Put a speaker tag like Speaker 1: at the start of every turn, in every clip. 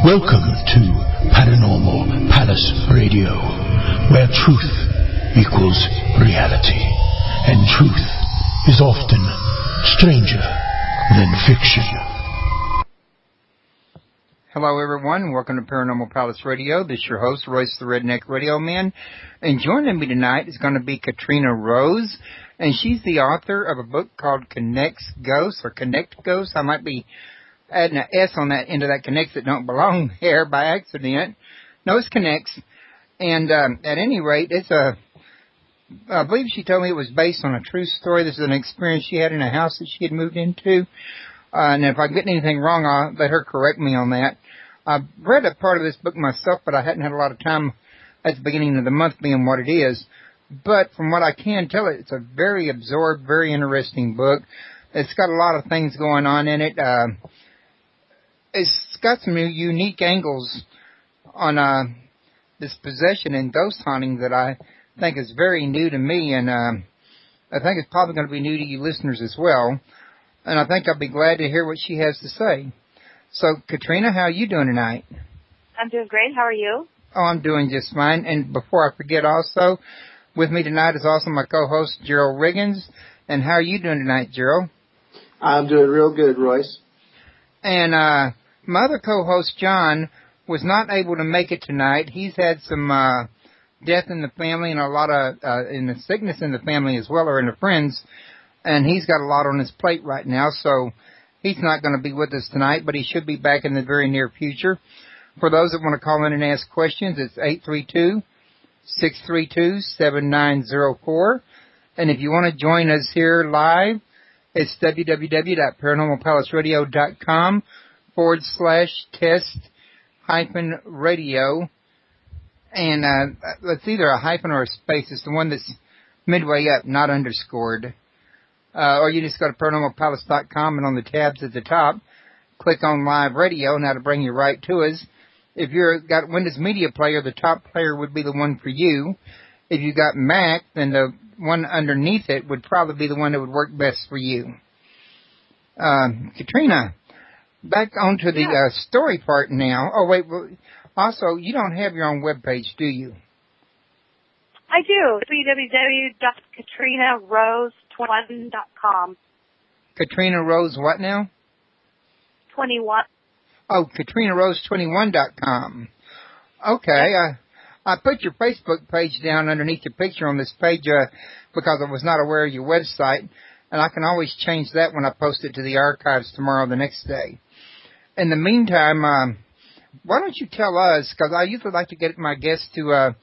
Speaker 1: Welcome to Paranormal Palace Radio, where truth equals reality, and truth is often stranger than fiction.
Speaker 2: Hello everyone, welcome to Paranormal Palace Radio. This is your host, Royce the Redneck Radio Man, and joining me tonight is going to be Katrina Rose, and she's the author of a book called Kinect Ghosts. I might be adding an S on that end of that connects that don't belong here by accident. No, it's connects. And at any rate, I believe she told me it was based on a true story. This is an experience she had in a house that she had moved into. And if I get anything wrong, I'll let her correct me on that. I've read a part of this book myself, but I hadn't had a lot of time at the beginning of the month being what it is. But from what I can tell, it's a very absorbed, very interesting book. It's got a lot of things going on in it. It's got some unique angles on this possession and ghost haunting that I think is very new to me, and I think it's probably going to be new to you listeners as well. And I think I'll be glad to hear what she has to say. So, Katrina, how are you doing tonight?
Speaker 3: I'm doing great. How are you?
Speaker 2: Oh, I'm doing just fine. And before I forget also, with me tonight is also my co-host, Gerald Riggins. And how are you doing tonight, Gerald?
Speaker 4: I'm doing real good, Royce.
Speaker 2: And my other co-host, John, was not able to make it tonight. He's had some death in the family and a lot of in the sickness in the family as well, or in the friends. And he's got a lot on his plate right now, so he's not going to be with us tonight, but he should be back in the very near future. For those that want to call in and ask questions, it's 832-632-7904. And if you want to join us here live, it's www.paranormalpalaceradio.com/test-radio. And it's either a hyphen or a space. It's the one that's midway up, not underscored. Or you just go to paranormalpalace.com, and on the tabs at the top, click on Live Radio, and that'll bring you right to us. If you've got Windows Media Player, the top player would be the one for you. If you got Mac, then the one underneath it would probably be the one that would work best for you. Katrina, back onto the story part now. Oh, wait. Also, you don't have your own webpage, do you?
Speaker 3: I do. www.katrinarose21.com.
Speaker 2: Katrina Rose what now?
Speaker 3: 21.
Speaker 2: Oh, KatrinaRose21.com. Okay. I put your Facebook page down underneath your picture on this page because I was not aware of your website, and I can always change that when I post it to the archives tomorrow or the next day. In the meantime, why don't you tell us, because I usually like to get my guests to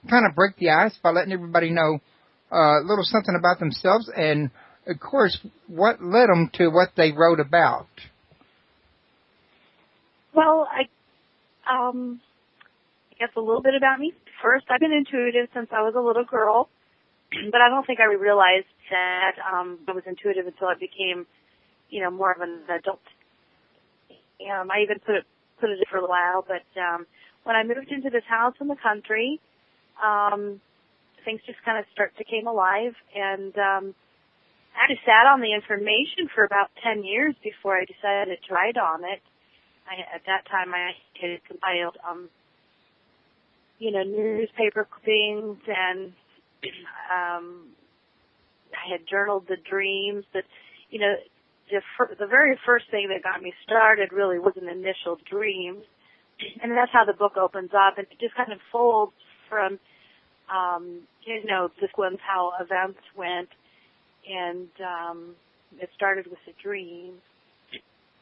Speaker 2: kind of break the ice by letting everybody know a little something about themselves and, of course, what led them to what they wrote about.
Speaker 3: Well, I guess a little bit about me. First, I've been intuitive since I was a little girl, but I don't think I realized that I was intuitive until I became, more of an adult. I even put it in for a while, but when I moved into this house in the country, things just kind of came alive, and I just sat on the information for about 10 years before I decided to write on it. At that time, I had compiled, newspaper clippings, and I had journaled the dreams. But, the very first thing that got me started really was an initial dream, and that's how the book opens up, and it just kind of folds from, the sequence how events went, and it started with a dream.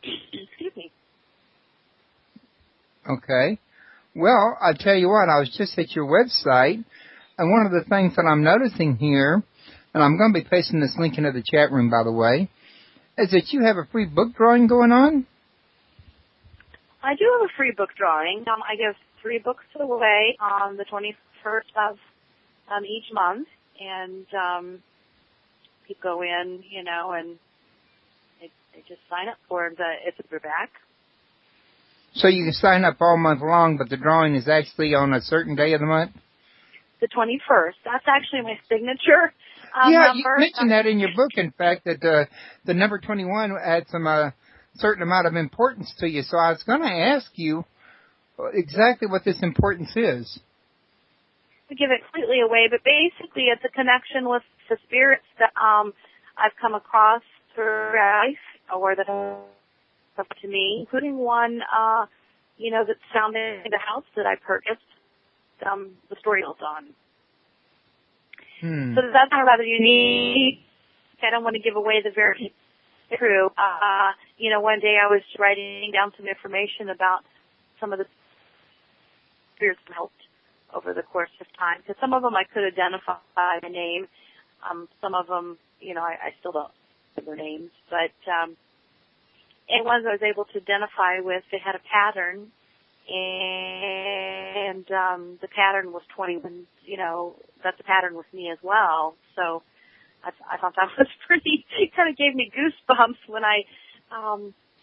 Speaker 3: Excuse me.
Speaker 2: Okay. Well, I tell you what, I was just at your website, and one of the things that I'm noticing here, and I'm going to be pasting this link into the chat room, by the way, is that you have a free book drawing going on?
Speaker 3: I do have a free book drawing. I give 3 books away on the 21st of each month, and people go in, and they just sign up for it. It's a paperback.
Speaker 2: So you can sign up all month long, but the drawing is actually on a certain day of the month?
Speaker 3: The 21st. That's actually my signature
Speaker 2: number.
Speaker 3: You
Speaker 2: mentioned that in your book, in fact, that the number 21 had some certain amount of importance to you. So I was going to ask you, exactly what this importance is.
Speaker 3: To give it completely away, but basically it's a connection with the spirits that I've come across through life, or that have come to me, including one, that's found in the house that I purchased. The story built on. So that's rather unique. I don't want to give away the very true. One day I was writing down some information about some of the spirits that helped over the course of time. Because some of them I could identify by the name. Some of them, I still don't know their names. But and ones I was able to identify with, they had a pattern. And the pattern was 21, that the pattern was me as well. So I thought that was pretty, it kind of gave me goosebumps when I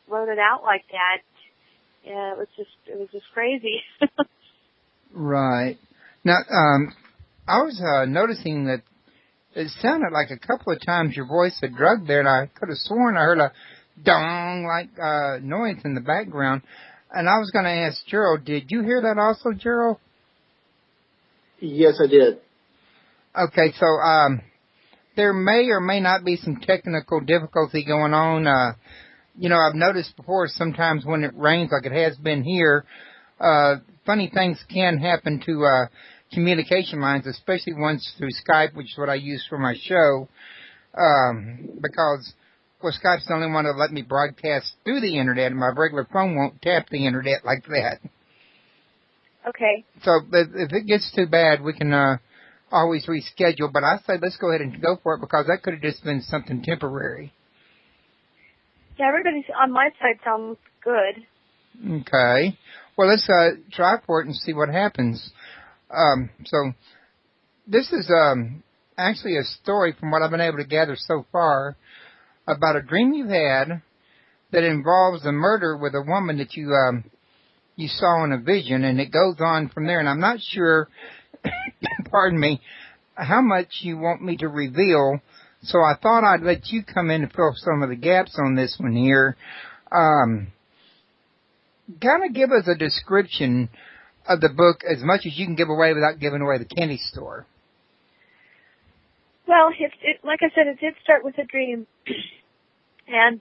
Speaker 3: wrote it out like that. Yeah, it was just crazy.
Speaker 2: Right. Now, I was noticing that it sounded like a couple of times your voice had drugged there, and I could have sworn I heard a dong like noise in the background. And I was going to ask Gerald, did you hear that also, Gerald?
Speaker 4: Yes, I did.
Speaker 2: Okay, so there may or may not be some technical difficulty going on. I've noticed before sometimes when it rains like it has been here, funny things can happen to communication lines, especially ones through Skype, which is what I use for my show, because Skype's the only one that let me broadcast through the internet, and my regular phone won't tap the internet like that.
Speaker 3: Okay.
Speaker 2: So if it gets too bad, we can always reschedule. But I say let's go ahead and go for it, because that could have just been something temporary.
Speaker 3: Yeah, everybody on my side sounds good.
Speaker 2: Okay. Well, let's try for it and see what happens. So this is actually a story from what I've been able to gather so far about a dream you had that involves a murder with a woman that you saw in a vision, and it goes on from there. And I'm not sure, pardon me, how much you want me to reveal, so I thought I'd let you come in and fill some of the gaps on this one here. Kind of give us a description of the book as much as you can give away without giving away the candy store.
Speaker 3: Well, like I said, it did start with a dream. And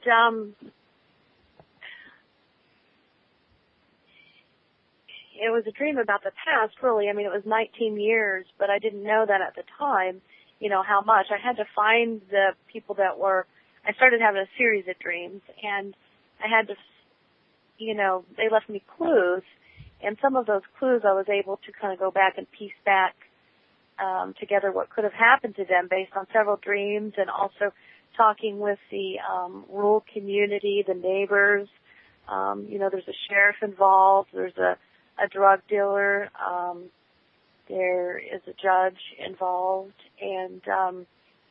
Speaker 3: it was a dream about the past, really. I mean, it was 19 years, but I didn't know that at the time, how much. I had to find the people that were, I started having a series of dreams, and I had to, they left me clues, and some of those clues I was able to kind of go back and piece back together what could have happened to them based on several dreams, and also talking with the rural community, the neighbors. There's a sheriff involved. There's a drug dealer. There is a judge involved, and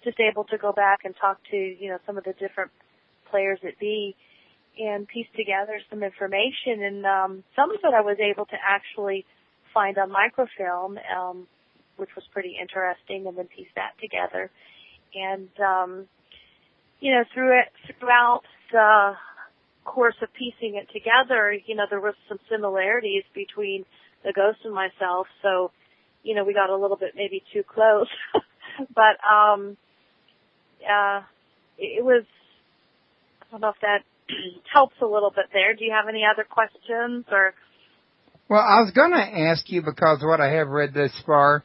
Speaker 3: just able to go back and talk to some of the different players that be, and piece together some information. And some of it I was able to actually find on microfilm, which was pretty interesting, and then piece that together. And throughout the course of piecing it together, there were some similarities between the ghost and myself. So, we got a little bit maybe too close, but it was. I don't know if that helps a little bit there. Do you have any other questions or?
Speaker 2: Well, I was going to ask you, because what I have read thus far,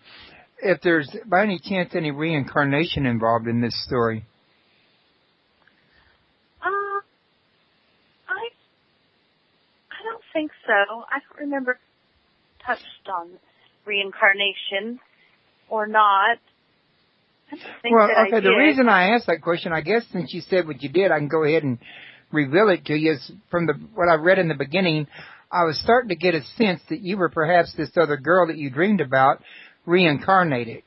Speaker 2: if there's by any chance any reincarnation involved in this story.
Speaker 3: I don't think so. I don't remember touched on reincarnation or not. I don't think
Speaker 2: well,
Speaker 3: that
Speaker 2: okay,
Speaker 3: I
Speaker 2: the
Speaker 3: did.
Speaker 2: reason I asked that question, I guess since you said what you did, I can go ahead and reveal it to you. Is from what I read in the beginning, I was starting to get a sense that you were perhaps this other girl that you dreamed about reincarnated.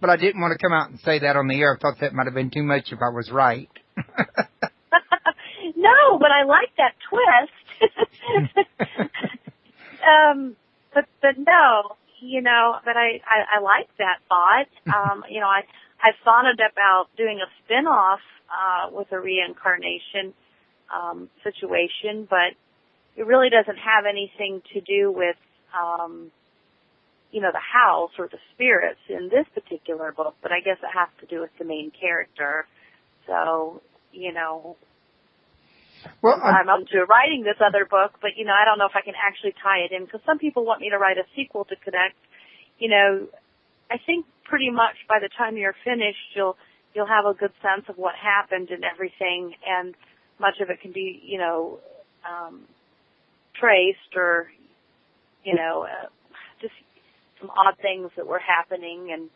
Speaker 2: But I didn't want to come out and say that on the air. I thought that might have been too much if I was right.
Speaker 3: No, but I like that twist. But no, but I like that thought. I've thought about doing a spin-off with a reincarnation situation, but it really doesn't have anything to do with, the house or the spirits in this particular book, but I guess it has to do with the main character. So,
Speaker 2: well,
Speaker 3: I'm up to writing this other book, but, I don't know if I can actually tie it in, because some people want me to write a sequel to Connect. I think pretty much by the time you're finished, you'll have a good sense of what happened and everything, and much of it can be, traced or, just some odd things that were happening, and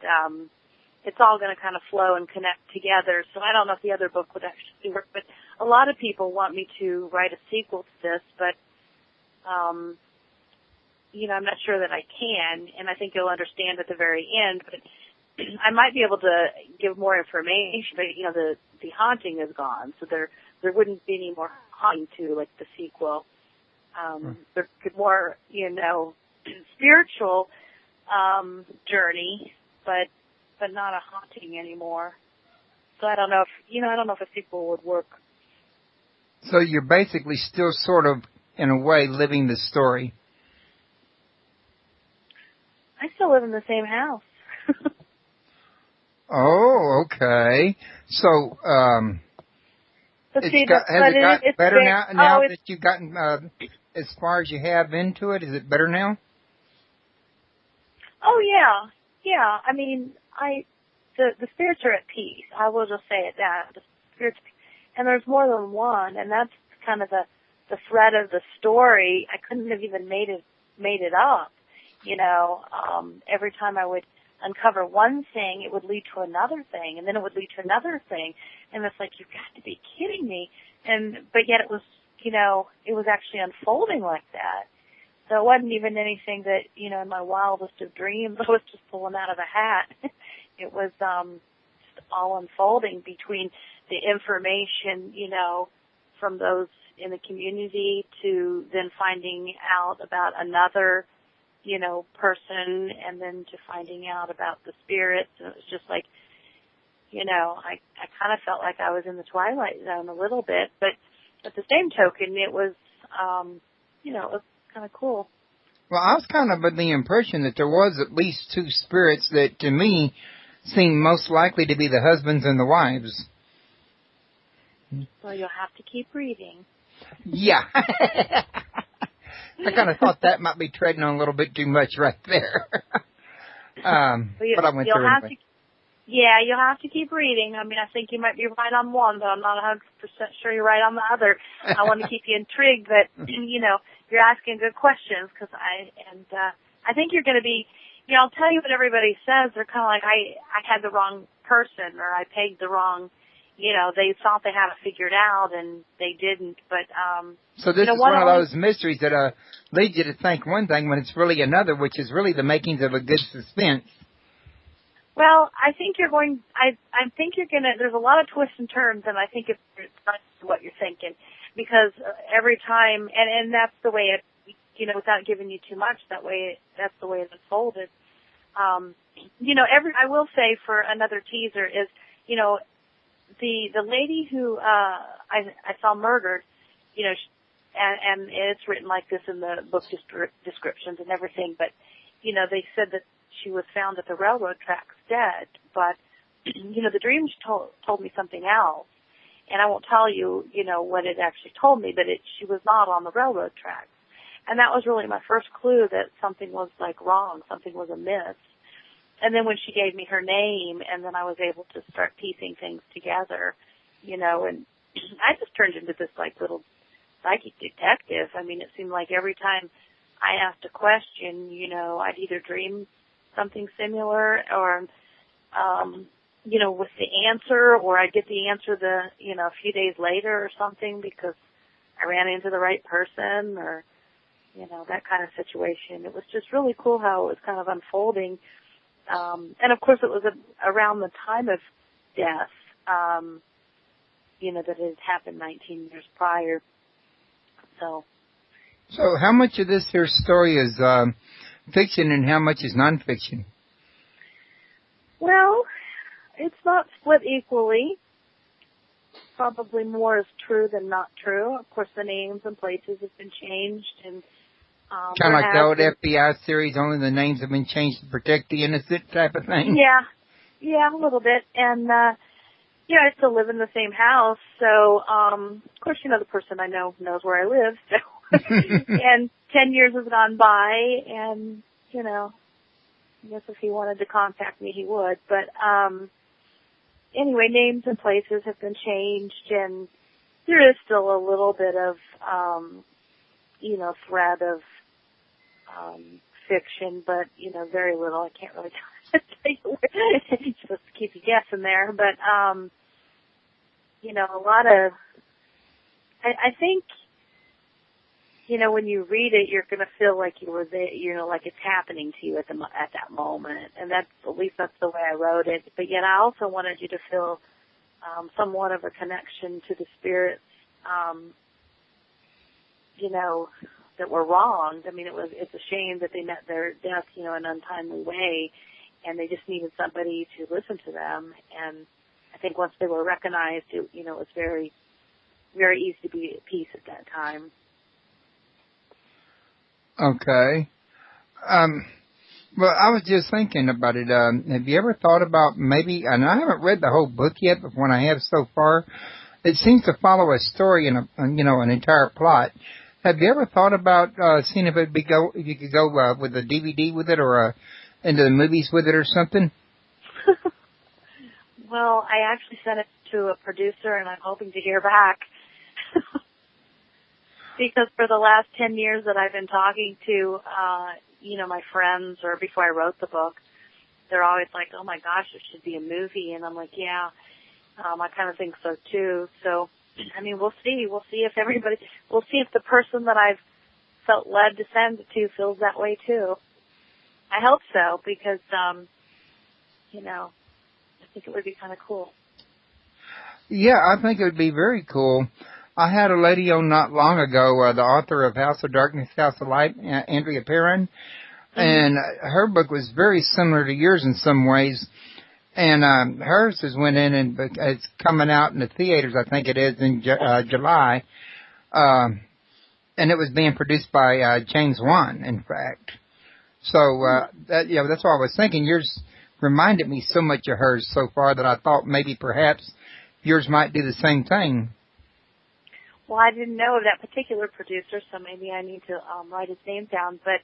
Speaker 3: it's all going to kind of flow and connect together. So I don't know if the other book would actually work, but a lot of people want me to write a sequel to this, but, I'm not sure that I can, and I think you'll understand at the very end, but I might be able to give more information, but, the haunting is gone, so there wouldn't be any more haunting to, like, the sequel. There could more, spiritual, journey, but not a haunting anymore. So I don't know if a sequel would work.
Speaker 2: So you're basically still sort of, in a way, living the story.
Speaker 3: I still live in the same house.
Speaker 2: Oh, okay. So,
Speaker 3: But
Speaker 2: has
Speaker 3: see,
Speaker 2: it gotten better now that you've gotten as far as you have into it? Is it better now?
Speaker 3: Oh yeah. Yeah. I mean, the spirits are at peace. I will just say it that. The spirits, and there's more than one, and that's kind of the thread of the story. I couldn't have even made it up. Every time I would uncover one thing, it would lead to another thing, and then it would lead to another thing. And it's like, you've got to be kidding me. But yet it was, it was actually unfolding like that. So it wasn't even anything that, in my wildest of dreams, I was just pulling out of a hat. It was just all unfolding between the information, from those in the community to then finding out about another, person, and then to finding out about the spirits. And it was just like, I kind of felt like I was in the Twilight Zone a little bit, but at the same token, it was, it was kind of cool.
Speaker 2: Well, I was kind of under the impression that there was at least two spirits that, to me, seemed most likely to be the husbands and the wives.
Speaker 3: Well, you'll have to keep reading.
Speaker 2: Yeah. I kind of thought that might be treading on a little bit too much right there. But I went through anyway.
Speaker 3: You'll have to keep reading. I mean, I think you might be right on one, but I'm not 100% sure you're right on the other. I want to keep you intrigued that, you're asking good questions, because I think you're going to be, I'll tell you what everybody says. They're kind of like, I had the wrong person, or I pegged the wrong, they thought they had it figured out and they didn't, but,
Speaker 2: so this is one of those mysteries that, leads you to think one thing when it's really another, which is really the makings of a good suspense.
Speaker 3: Well, I think you're going to, there's a lot of twists and turns, and I think it's not what you're thinking, because every time, and that's the way it, without giving you too much, that's the way it's unfolded. I will say for another teaser is, the lady who, I saw murdered, and it's written like this in the book descriptions and everything, but, they said that she was found at the railroad tracks dead, but, the dreams told me something else, and I won't tell you, what it actually told me, but she was not on the railroad tracks. And that was really my first clue that something was like wrong, something was amiss. And then when she gave me her name, and then I was able to start piecing things together, and I just turned into this like little psychic detective. I mean, it seemed like every time I asked a question, I'd either dream something similar or, with the answer, or I'd get the answer a few days later or something because I ran into the right person or, that kind of situation. It was just really cool how it was kind of unfolding. And of course it was around the time of death, that it had happened 19 years prior. So
Speaker 2: how much of this here story is fiction and how much is nonfiction?
Speaker 3: Well, it's not split equally. probably more is true than not true. Of course, the names and places have been changed, and
Speaker 2: kind of like the old FBI series. Only the names have been changed to protect the innocent, type of thing.
Speaker 3: Yeah, a little bit. And I still live in the same house, so of course, the person I know knows where I live. So, and 10 years has gone by, and I guess if he wanted to contact me, he would. But anyway, names and places have been changed, and there is still a little bit of, thread of fiction, but, very little. I can't really tell you where. It's supposed to keep you guessing there. But, a lot of, I think, when you read it, you're going to feel like you were there, like it's happening to you at that moment. And at least that's the way I wrote it. But yet I also wanted you to feel somewhat of a connection to the spirits, that were wronged. I mean, it's a shame that they met their death, in an untimely way, and they just needed somebody to listen to them. And I think once they were recognized, it was very, very easy to be at peace at that time.
Speaker 2: Okay. Well, I was just thinking about it. Have you ever thought about maybe, and I haven't read the whole book yet, but when I have so far, it seems to follow a story and an entire plot. Have you ever thought about seeing if if you could go with a DVD with it or into the movies with it or something?
Speaker 3: Well, I actually sent it to a producer, and I'm hoping to hear back. Because for the last 10 years that I've been talking to, my friends, or before I wrote the book, they're always like, oh my gosh, there should be a movie. And I'm like, yeah, I kind of think so too. So, I mean, we'll see. We'll see if the person that I've felt led to send it to feels that way too. I hope so, because, I think it would be kind of cool.
Speaker 2: Yeah, I think it would be very cool. I had a lady on not long ago, the author of House of Darkness, House of Light, Andrea Perrin, and her book was very similar to yours in some ways. And hers has went in and it's coming out in the theaters, I think it is, in July. And it was being produced by James Wan, in fact. So that's what I was thinking. Yours reminded me so much of hers so far that I thought maybe perhaps yours might do the same thing.
Speaker 3: Well, I didn't know of that particular producer, so maybe I need to write his name down. But,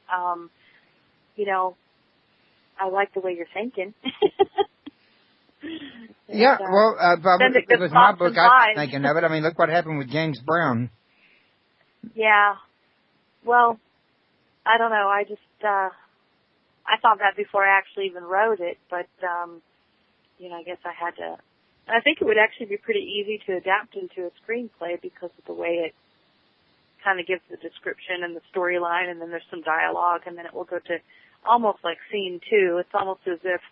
Speaker 3: I like the way you're thinking.
Speaker 2: Yeah, well, if it was my book, I'd be thinking of it. I mean, look what happened with James Brown.
Speaker 3: Yeah. Well, I don't know. I just, I thought that before I actually even wrote it, but, I guess I had to. I think it would actually be pretty easy to adapt into a screenplay because of the way it kind of gives the description and the storyline, and then there's some dialogue, and then it will go to almost like scene 2. It's almost as if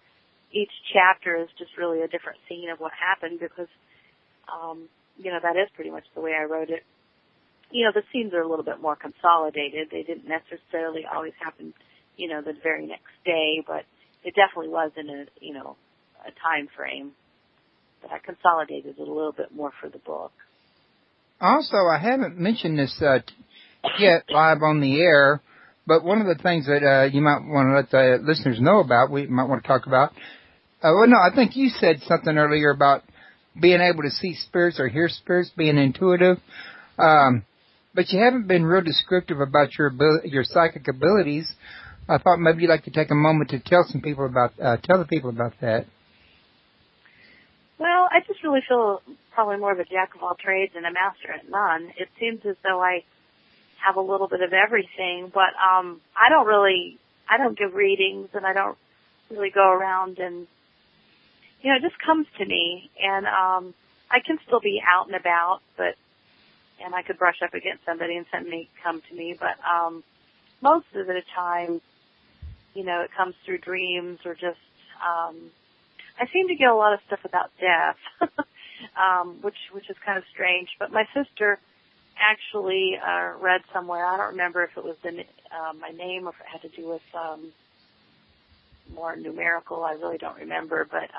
Speaker 3: each chapter is just really a different scene of what happened because, that is pretty much the way I wrote it. The scenes are a little bit more consolidated. They didn't necessarily always happen, the very next day, but it definitely was in a time frame. But I consolidated it a little bit more for the book.
Speaker 2: Also, I haven't mentioned this yet live on the air, but one of the things that you might want to let the listeners know about, we might want to talk about, I think you said something earlier about being able to see spirits or hear spirits, being intuitive, but you haven't been real descriptive about your psychic abilities. I thought maybe you'd like to take a moment to tell the people about that.
Speaker 3: Well, I just really feel probably more of a jack of all trades and a master at none. It seems as though I have a little bit of everything, but I don't give readings, and I don't really go around and, it just comes to me, and I can still be out and about, and I could brush up against somebody and somebody come to me, but most of the time, it comes through dreams or just I seem to get a lot of stuff about death, which is kind of strange. But my sister actually read somewhere, I don't remember if it was my name or if it had to do with more numerical, I really don't remember, but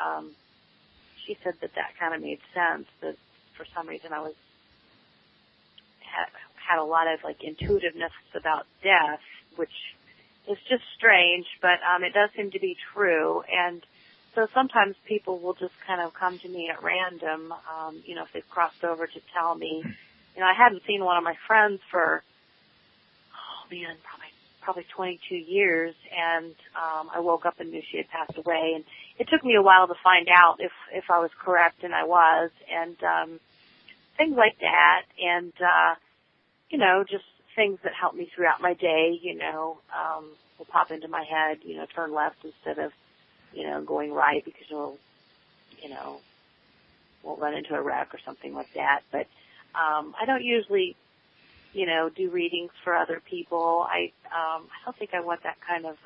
Speaker 3: she said that kind of made sense, that for some reason I had a lot of like intuitiveness about death, which is just strange, but it does seem to be true. And so sometimes people will just kind of come to me at random, if they've crossed over to tell me. I hadn't seen one of my friends for, probably 22 years, and I woke up and knew she had passed away. And it took me a while to find out if I was correct, and I was, and things like that. And, just things that help me throughout my day, will pop into my head, turn left instead of, going right because you'll, won't run into a wreck or something like that. But I don't usually, do readings for other people. I don't think I want that kind of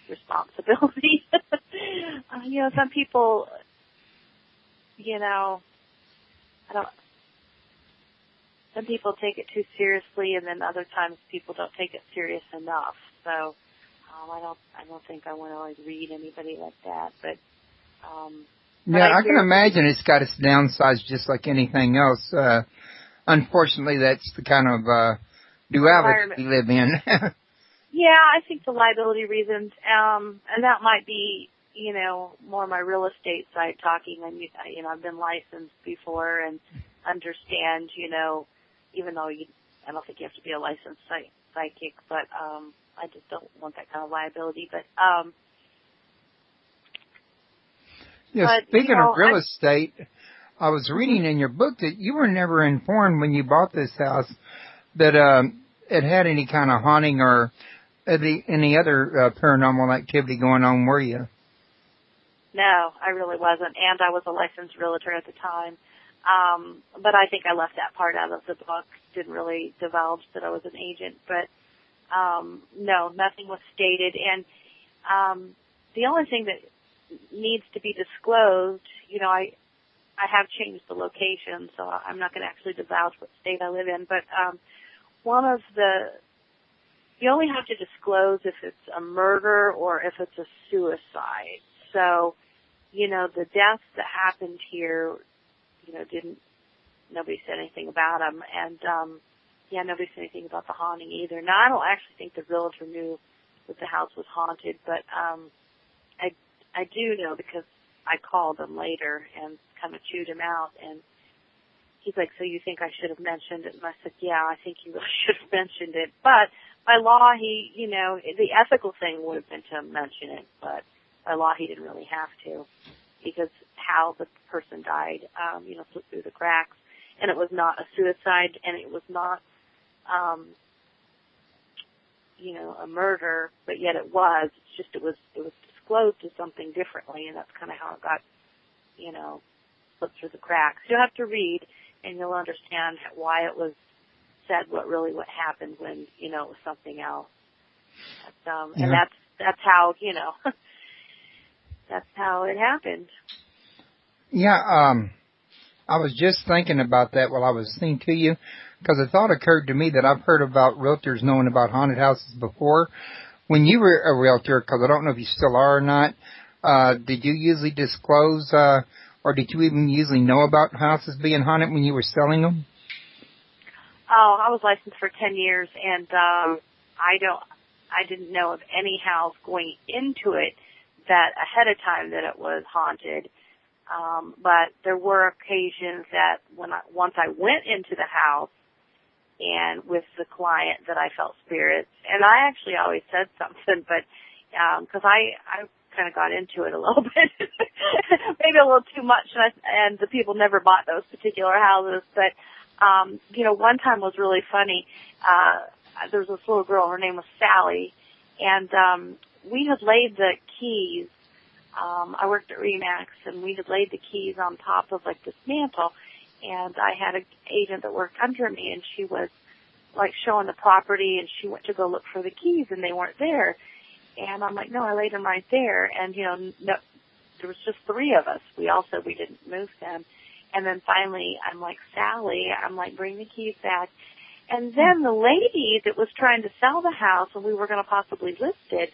Speaker 3: responsibility. Some people, some people take it too seriously, and then other times people don't take it serious enough. So I don't think I want to like read anybody like that. But
Speaker 2: I can imagine it's got its downsides just like anything else. Unfortunately, that's the kind of duality we live in.
Speaker 3: Yeah, I think the liability reasons, and that might be, more my real estate side talking. And I've been licensed before and understand, even though I don't think you have to be a licensed psychic, but I just don't want that kind of liability. But
Speaker 2: speaking of real estate, I was reading in your book that you were never informed when you bought this house that it had any kind of haunting or any other paranormal activity going on, were you?
Speaker 3: No, I really wasn't, and I was a licensed realtor at the time. But I think I left that part out of the book, didn't really divulge that I was an agent. But no, nothing was stated. And the only thing that needs to be disclosed, I have changed the location, so I'm not going to actually divulge what state I live in. But you only have to disclose if it's a murder or if it's a suicide. So, the deaths that happened here, nobody said anything about them. And, nobody said anything about the haunting either. Now, I don't actually think the realtor knew that the house was haunted, but I do know because I called him later and kind of chewed him out, and he's like, so you think I should have mentioned it? And I said, yeah, I think you really should have mentioned it. But by law, the ethical thing would have been to mention it, but by law, he didn't really have to because how the person died, slipped through the cracks, and it was not a suicide, and it was not, a murder, but yet it was. It's just it was disclosed as something differently, and that's kind of how it got, slipped through the cracks. You'll have to read, and you'll understand why it was said what happened when, it was something else. And that's how, that's how it happened.
Speaker 2: Yeah, I was just thinking about that while I was listening to you, because a thought occurred to me that I've heard about realtors knowing about haunted houses before. When you were a realtor, because I don't know if you still are or not, did you usually disclose, or did you even usually know about houses being haunted when you were selling them?
Speaker 3: Oh, I was licensed for 10 years, and I didn't know of any house going into it that ahead of time that it was haunted. But there were occasions that once I went into the house and with the client that I felt spirits, and I actually always said something, but because I kind of got into it a little bit, maybe a little too much, and the people never bought those particular houses. But one time was really funny. There was this little girl, her name was Sally, and we had laid the keys. I worked at Remax, and we had laid the keys on top of like this mantle, and I had an agent that worked under me, and she was like showing the property, and she went to go look for the keys, and they weren't there. And I'm like, no, I laid them right there. And, no, there was just 3 of us. We all said we didn't move them. And then finally, I'm like, Sally, I'm like, bring the keys back. And then the lady that was trying to sell the house, and we were going to possibly list it,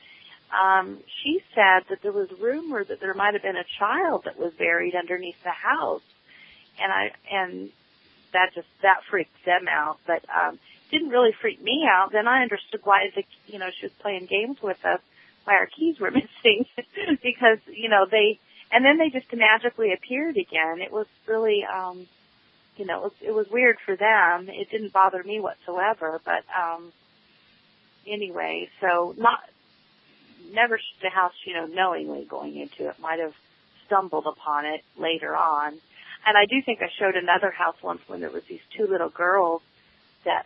Speaker 3: she said that there was rumor that there might have been a child that was buried underneath the house. and that freaked them out, but didn't really freak me out. Then I understood why she was playing games with us, why our keys were missing, because and then they just magically appeared again. It was really it was weird for them. It didn't bother me whatsoever, but anyway, so never the house, knowingly going into it. Might have stumbled upon it later on. And I do think I showed another house once when there was these two little girls that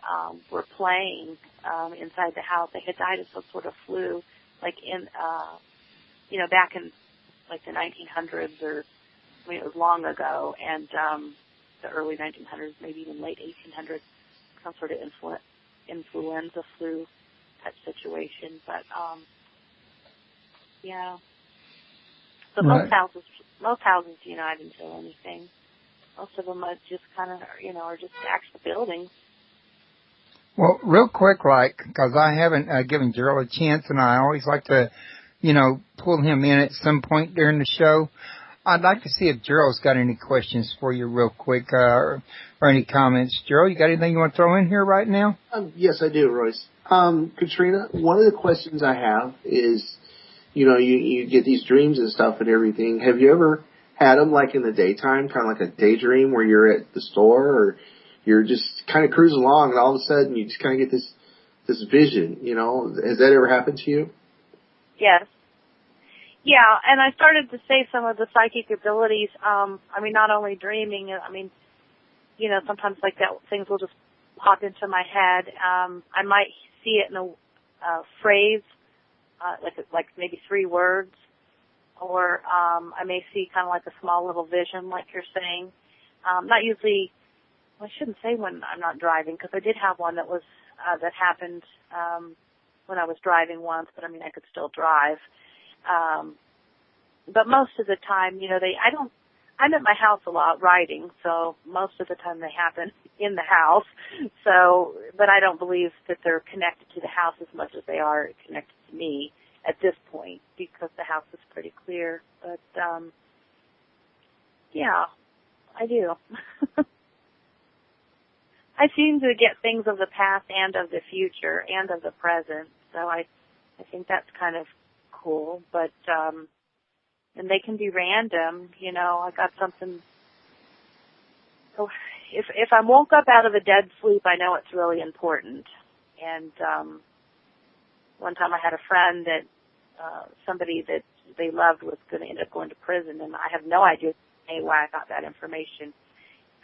Speaker 3: were playing inside the house. They had died of some sort of flu, like back in like the 1900s, or it was long ago, and the early 1900s, maybe even late 1800s, some sort of influenza flu type situation. But yeah. But
Speaker 2: right.
Speaker 3: most houses, I didn't feel anything. Most of them are just kind of, are just actual buildings.
Speaker 2: Well, real quick, because I haven't given Gerald a chance, and I always like to, pull him in at some point during the show. I'd like to see if Gerald's got any questions for you real quick, or any comments. Gerald, you got anything you want to throw in here right now?
Speaker 4: Yes, I do, Royce. Katrina, one of the questions I have is, you get these dreams and stuff and everything. Have you ever had them like in the daytime, kind of like a daydream where you're at the store, or you're just kind of cruising along and all of a sudden you just kind of get this vision, Has that ever happened to you?
Speaker 3: Yes. Yeah, and I started to say some of the psychic abilities, not only dreaming, sometimes like that, things will just pop into my head. I might see it in a phrase, like maybe 3 words, or I may see kind of like a small little vision, like you're saying. Not usually, I shouldn't say when I'm not driving, because I did have one that was that happened when I was driving once, but I could still drive. But most of the time, I'm at my house a lot writing, so most of the time they happen in the house. So, but I don't believe that they're connected to the house as much as they are connected to me at this point, because the house is pretty clear. But, yeah, I do. I seem to get things of the past and of the future and of the present, so I think that's kind of cool. But, and they can be random, I got something. So if I'm woke up out of a dead sleep, I know it's really important. And, one time I had a friend that, somebody that they loved was going to end up going to prison, and I have no idea why I got that information.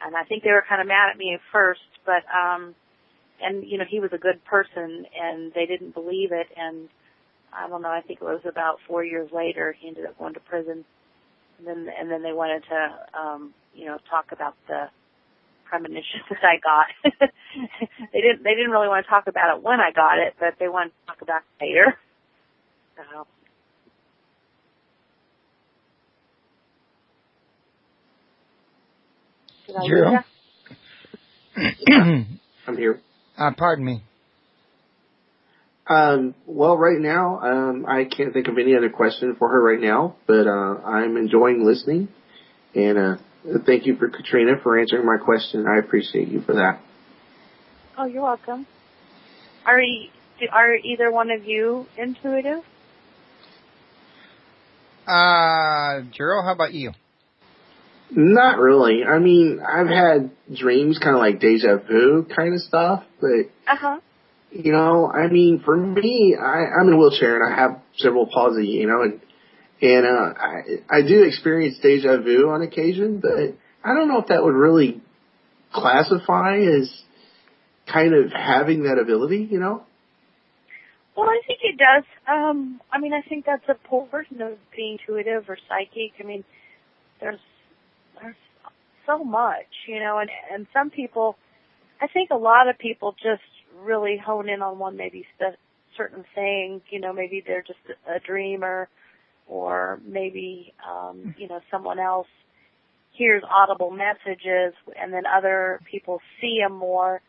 Speaker 3: And I think they were kind of mad at me at first, but, and, he was a good person, and they didn't believe it, and I don't know, I think it was about 4 years later, he ended up going to prison, and then they wanted to, talk about the premonition that I got. They didn't really want to talk about it when I got it, but they wanted to talk about it later. So.
Speaker 2: Gerald?
Speaker 4: I'm here.
Speaker 2: Pardon me.
Speaker 4: Well, right now, I can't think of any other question for her right now, but I'm enjoying listening, and thank you for Katrina for answering my question. I appreciate you for that.
Speaker 3: Oh, you're welcome. Are either one of you intuitive?
Speaker 2: Gerald, how about you?
Speaker 4: Not really. I've had dreams, kind of like deja vu kind of stuff, but, for me, I'm in a wheelchair and I have cerebral palsy, and I do experience deja vu on occasion, but I don't know if that would really classify as kind of having that ability,
Speaker 3: Well, I think it does. I think that's a portion of being intuitive or psychic. There's so much, and some people, I think a lot of people just really hone in on one maybe certain thing, maybe they're just a dreamer, or maybe, someone else hears audible messages and then other people see them more.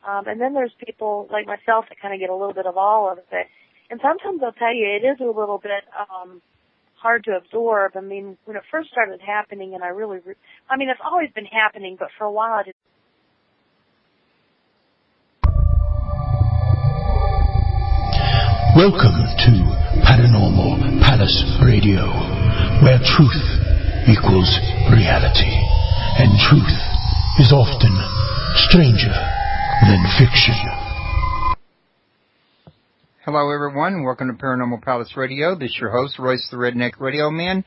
Speaker 3: And then there's people like myself that kind of get a little bit of all of it. And sometimes I'll tell you, it is a little bit hard to absorb. I mean, when it first started happening, and it's always been happening, but for a while I didn't.
Speaker 1: Welcome to Paranormal Palace Radio, where truth equals reality, and truth is often stranger than fiction.
Speaker 2: Hello, everyone. Welcome to Paranormal Palace Radio. This is your host, Royce the Redneck Radio Man.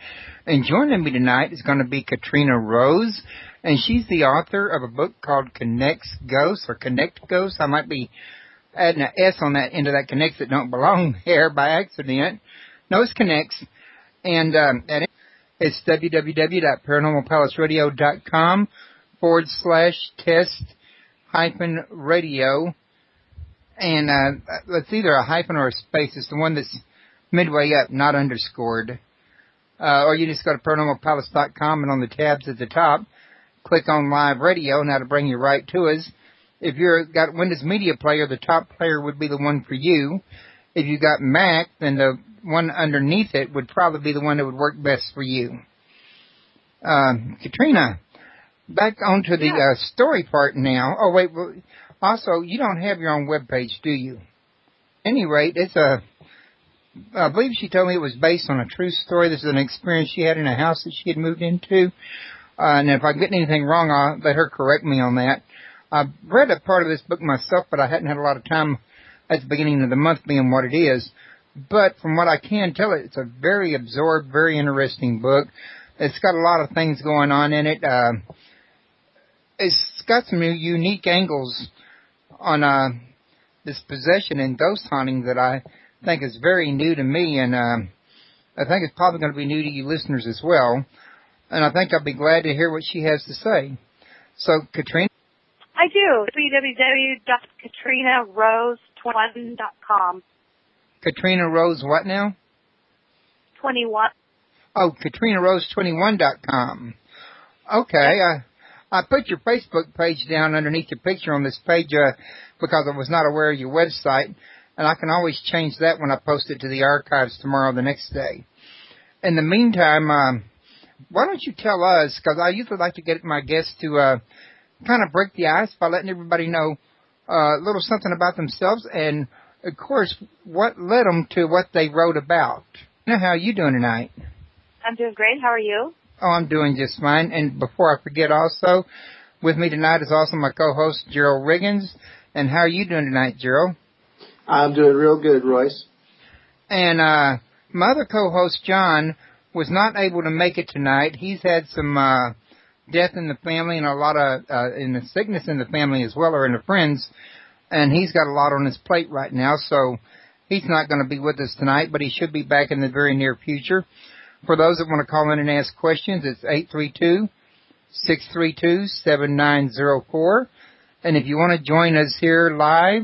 Speaker 2: And joining me tonight is going to be Katrina Rose, and she's the author of a book called Kinect Ghosts. I might be adding an S on that end of that connects that don't belong there by accident. No, it's Kinect. And it's www.paranormalpalaceradio.com/test-radio. And it's either a hyphen or a space. It's the one that's midway up, not underscored. Or you just go to paranormalpalace.com, and on the tabs at the top, click on Live Radio, and that'll bring you right to us. If you've got Windows Media Player, the top player would be the one for you. If you've got Mac, then the one underneath it would probably be the one that would work best for you. Katrina, back onto the story part now. Oh, wait. Well, also, you don't have your own webpage, do you? At any rate, I believe she told me it was based on a true story. This is an experience she had in a house that she had moved into. And if I get anything wrong, I'll let her correct me on that. I've read a part of this book myself, but I hadn't had a lot of time at the beginning of the month being what it is. But from what I can tell, it's a very absorbed, very interesting book. It's got a lot of things going on in it. It's got some unique angles on this possession and ghost haunting that I think is very new to me, and I think it's probably going to be new to you listeners as well. And I think I'll be glad to hear what she has to say. So, Katrina?
Speaker 3: I do. www.katrinarose21.com.
Speaker 2: Katrina Rose what now?
Speaker 3: 21.
Speaker 2: Oh, KatrinaRose21.com. Okay. I put your Facebook page down underneath your picture on this page because I was not aware of your website, and I can always change that when I post it to the archives tomorrow or the next day. In the meantime, why don't you tell us, because I usually like to get my guests to kind of break the ice by letting everybody know a little something about themselves and, of course, what led them to what they wrote about. How are you doing tonight?
Speaker 3: I'm doing great. How are you?
Speaker 2: Oh, I'm doing just fine. And before I forget also, with me tonight is also my co-host, Gerald Riggins. And how are you doing tonight, Gerald?
Speaker 4: I'm doing real good, Royce. And
Speaker 2: my other co-host, John, was not able to make it tonight. He's had some death in the family and a lot of in the sickness in the family as well, or in the friends. And he's got a lot on his plate right now, so he's not going to be with us tonight, but he should be back in the very near future. For those that want to call in and ask questions, it's 832-632-7904. And if you want to join us here live,